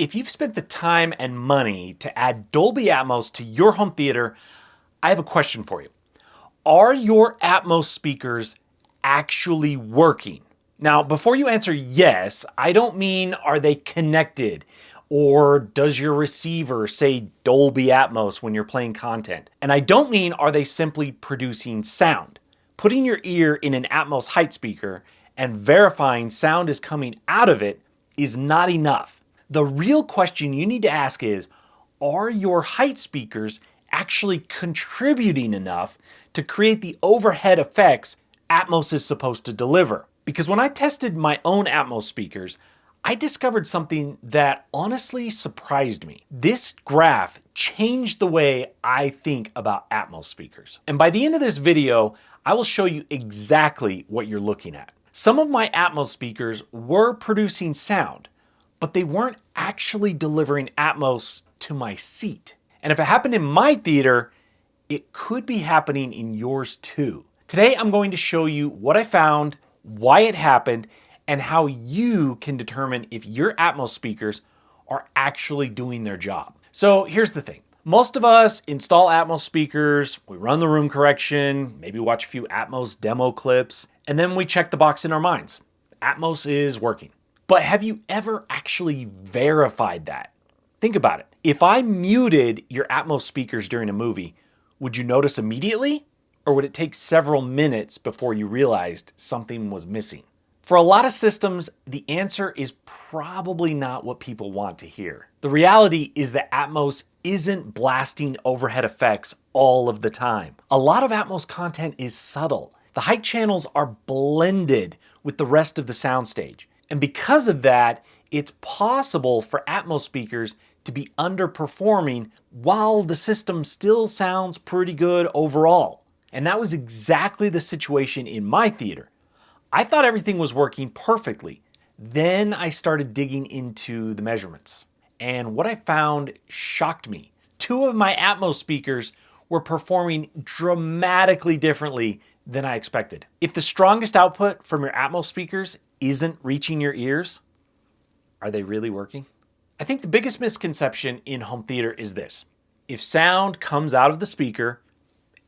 If you've spent the time and money to add Dolby Atmos to your home theater, I have a question for you. Are your Atmos speakers actually working? Now, before you answer yes, I don't mean are they connected or does your receiver say Dolby Atmos when you're playing content? And I don't mean are they simply producing sound. Putting your ear in an Atmos height speaker and verifying sound is coming out of it is not enough. The real question you need to ask is, are your height speakers actually contributing enough to create the overhead effects Atmos is supposed to deliver? Because when I tested my own Atmos speakers, I discovered something that honestly surprised me. This graph changed the way I think about Atmos speakers. And by the end of this video, I will show you exactly what you're looking at. Some of my Atmos speakers were producing sound, but they weren't actually delivering Atmos to my seat. And if it happened in my theater, it could be happening in yours too. Today, I'm going to show you what I found, why it happened, and how you can determine if your Atmos speakers are actually doing their job. So here's the thing. Most of us install Atmos speakers, we run the room correction, maybe watch a few Atmos demo clips, and then we check the box in our minds. Atmos is working. But have you ever actually verified that? Think about it. If I muted your Atmos speakers during a movie, would you notice immediately? Or would it take several minutes before you realized something was missing? For a lot of systems, the answer is probably not what people want to hear. The reality is that Atmos isn't blasting overhead effects all of the time. A lot of Atmos content is subtle. The height channels are blended with the rest of the soundstage. And because of that, it's possible for Atmos speakers to be underperforming while the system still sounds pretty good overall. And that was exactly the situation in my theater. I thought everything was working perfectly. Then I started digging into the measurements. And what I found shocked me. Two of my Atmos speakers were performing dramatically differently than I expected. If the strongest output from your Atmos speakers isn't reaching your ears, are they really working? I think the biggest misconception in home theater is this. If sound comes out of the speaker,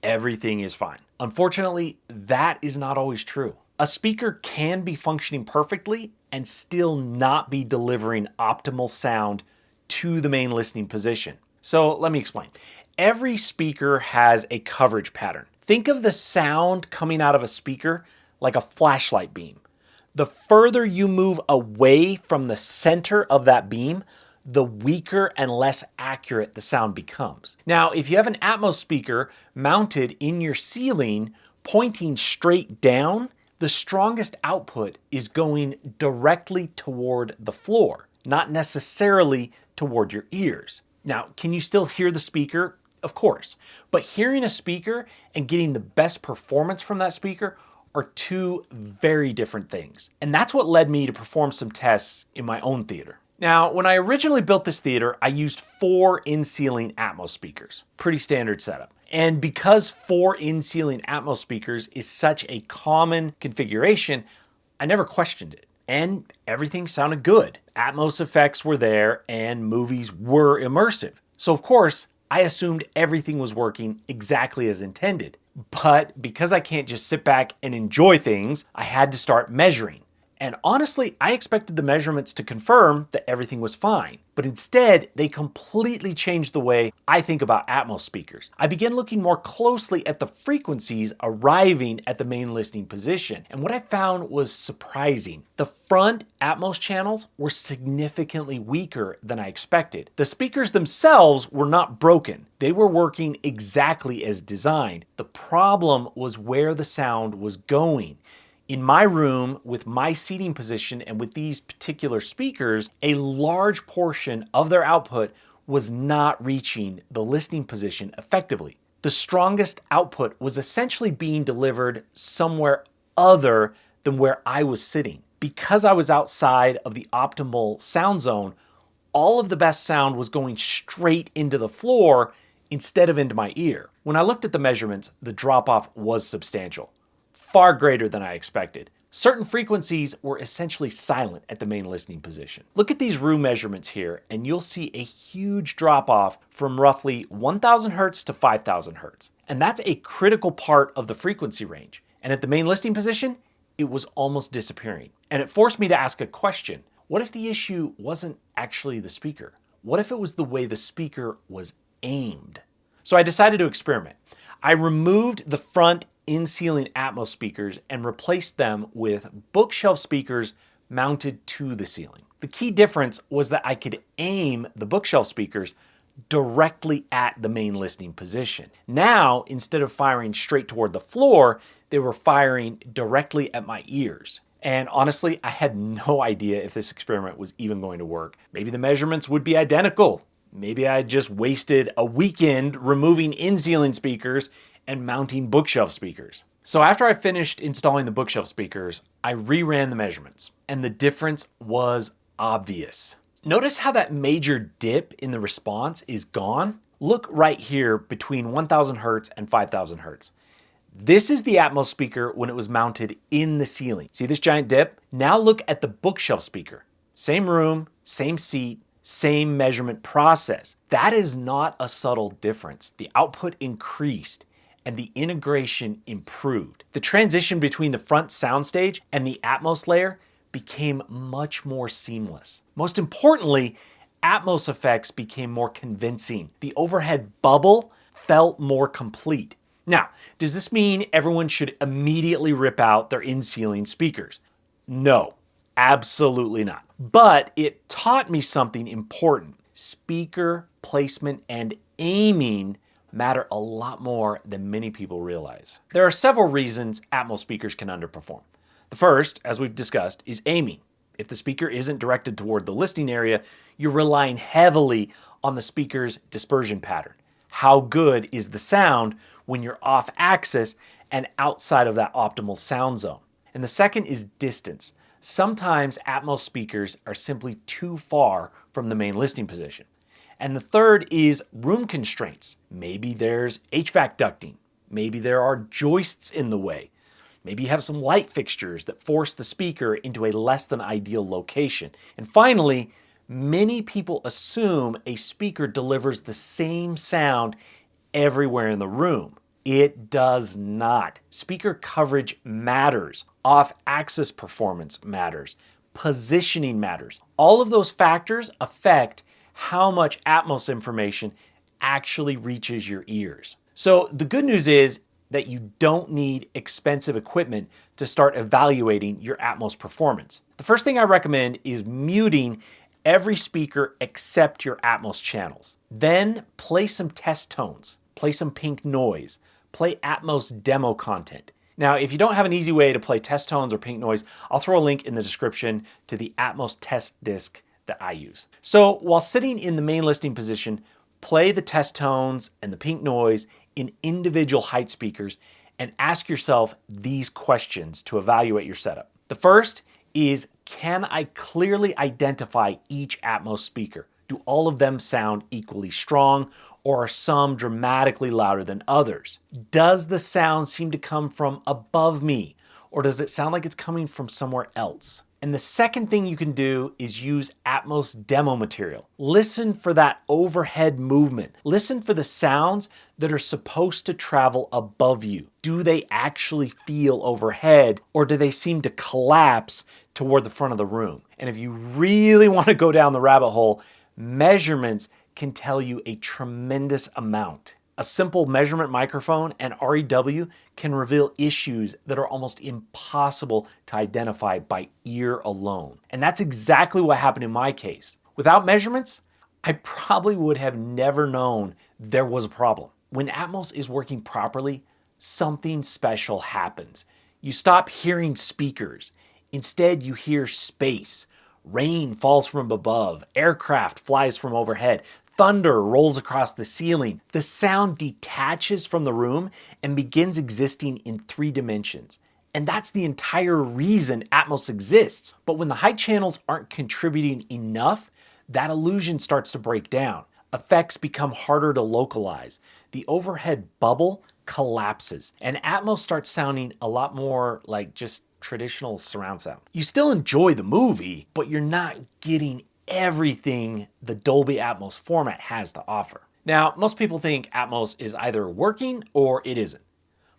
everything is fine. Unfortunately, that is not always true. A speaker can be functioning perfectly and still not be delivering optimal sound to the main listening position. So let me explain. Every speaker has a coverage pattern. Think of the sound coming out of a speaker like a flashlight beam. The further you move away from the center of that beam, the weaker and less accurate the sound becomes. Now, if you have an Atmos speaker mounted in your ceiling, pointing straight down, the strongest output is going directly toward the floor, not necessarily toward your ears. Now, can you still hear the speaker? Of course. But hearing a speaker and getting the best performance from that speaker are two very different things. And that's what led me to perform some tests in my own theater. Now, when I originally built this theater, I used 4 in-ceiling Atmos speakers. Pretty standard setup. And because 4 in-ceiling Atmos speakers is such a common configuration, I never questioned it. And everything sounded good. Atmos effects were there and movies were immersive. So of course, I assumed everything was working exactly as intended. But because I can't just sit back and enjoy things, I had to start measuring. And honestly, I expected the measurements to confirm that everything was fine. But instead, they completely changed the way I think about Atmos speakers. I began looking more closely at the frequencies arriving at the main listening position. And what I found was surprising. The front Atmos channels were significantly weaker than I expected. The speakers themselves were not broken. They were working exactly as designed. The problem was where the sound was going. In my room, with my seating position and with these particular speakers, a large portion of their output was not reaching the listening position effectively. The strongest output was essentially being delivered somewhere other than where I was sitting. Because I was outside of the optimal sound zone, all of the best sound was going straight into the floor instead of into my ear. When I looked at the measurements, the drop-off was substantial. Far greater than I expected. Certain frequencies were essentially silent at the main listening position. Look at these room measurements here, and you'll see a huge drop off from roughly 1000 hertz to 5000 hertz. And that's a critical part of the frequency range. And at the main listening position, it was almost disappearing. And it forced me to ask a question. What if the issue wasn't actually the speaker? What if it was the way the speaker was aimed? So I decided to experiment. I removed the front in-ceiling Atmos speakers and replaced them with bookshelf speakers mounted to the ceiling. The key difference was that I could aim the bookshelf speakers directly at the main listening position. Now, instead of firing straight toward the floor, they were firing directly at my ears. And honestly, I had no idea if this experiment was even going to work. Maybe the measurements would be identical. Maybe I just wasted a weekend removing in-ceiling speakers and mounting bookshelf speakers. So after I finished installing the bookshelf speakers, I reran the measurements, and the difference was obvious. Notice how that major dip in the response is gone? Look right here between 1000 hertz and 5000 hertz. This is the Atmos speaker when it was mounted in the ceiling. See this giant dip? Now look at the bookshelf speaker. Same room, same seat, same measurement process. That is not a subtle difference. The output increased and the integration improved. The transition between the front soundstage and the Atmos layer became much more seamless. Most importantly, Atmos effects became more convincing. The overhead bubble felt more complete. Now, does this mean everyone should immediately rip out their in-ceiling speakers? No, absolutely not. But it taught me something important. Speaker placement and aiming matter a lot more than many people realize. There are several reasons Atmos speakers can underperform. The first, as we've discussed, is aiming. If the speaker isn't directed toward the listening area, you're relying heavily on the speaker's dispersion pattern. How good is the sound when you're off axis and outside of that optimal sound zone? And the second is distance. Sometimes Atmos speakers are simply too far from the main listening position. And the third is room constraints. Maybe there's HVAC ducting. Maybe there are joists in the way. Maybe you have some light fixtures that force the speaker into a less than ideal location. And finally, many people assume a speaker delivers the same sound everywhere in the room. It does not. Speaker coverage matters. Off-axis performance matters. Positioning matters. All of those factors affect how much Atmos information actually reaches your ears. So the good news is that you don't need expensive equipment to start evaluating your Atmos performance. The first thing I recommend is muting every speaker except your Atmos channels. Then play some test tones, play some pink noise, play Atmos demo content. Now, if you don't have an easy way to play test tones or pink noise, I'll throw a link in the description to the Atmos test disc that I use. So while sitting in the main listening position, play the test tones and the pink noise in individual height speakers and ask yourself these questions to evaluate your setup. The first is, can I clearly identify each Atmos speaker? Do all of them sound equally strong, or are some dramatically louder than others? Does the sound seem to come from above me, or does it sound like it's coming from somewhere else? And the second thing you can do is use Atmos demo material. Listen for that overhead movement. Listen for the sounds that are supposed to travel above you. Do they actually feel overhead, or do they seem to collapse toward the front of the room? And if you really want to go down the rabbit hole, measurements can tell you a tremendous amount. A simple measurement microphone and REW can reveal issues that are almost impossible to identify by ear alone. And that's exactly what happened in my case. Without measurements, I probably would have never known there was a problem. When Atmos is working properly, something special happens. You stop hearing speakers. Instead, you hear space. Rain falls from above. Aircraft flies from overhead. Thunder rolls across the ceiling. The sound detaches from the room and begins existing in 3 dimensions. And that's the entire reason Atmos exists. But when the high channels aren't contributing enough, that illusion starts to break down. Effects become harder to localize. The overhead bubble collapses, and Atmos starts sounding a lot more like just traditional surround sound. You still enjoy the movie, but you're not getting everything the Dolby Atmos format has to offer. Now, most people think Atmos is either working or it isn't,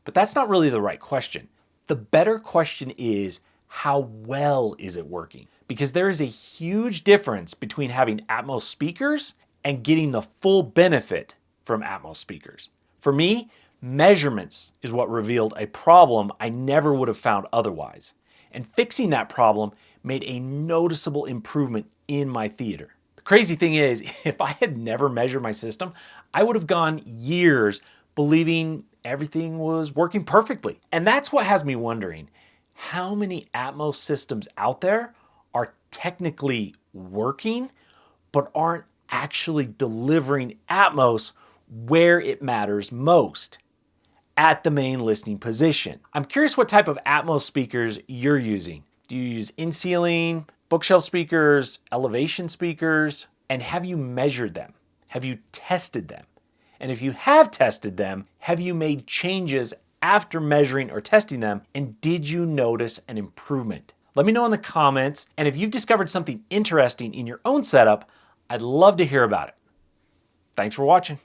but that's not really the right question. The better question is, how well is it working? Because there is a huge difference between having Atmos speakers and getting the full benefit from Atmos speakers. For me, measurements is what revealed a problem I never would have found otherwise. And fixing that problem made a noticeable improvement in my theater. The crazy thing is, if I had never measured my system, I would have gone years believing everything was working perfectly. And that's what has me wondering, how many Atmos systems out there are technically working, but aren't actually delivering Atmos where it matters most, at the main listening position. I'm curious what type of Atmos speakers you're using. Do you use in-ceiling, bookshelf speakers, elevation speakers? And have you measured them? Have you tested them? And if you have tested them, have you made changes after measuring or testing them? And did you notice an improvement? Let me know in the comments. And if you've discovered something interesting in your own setup, I'd love to hear about it. Thanks for watching.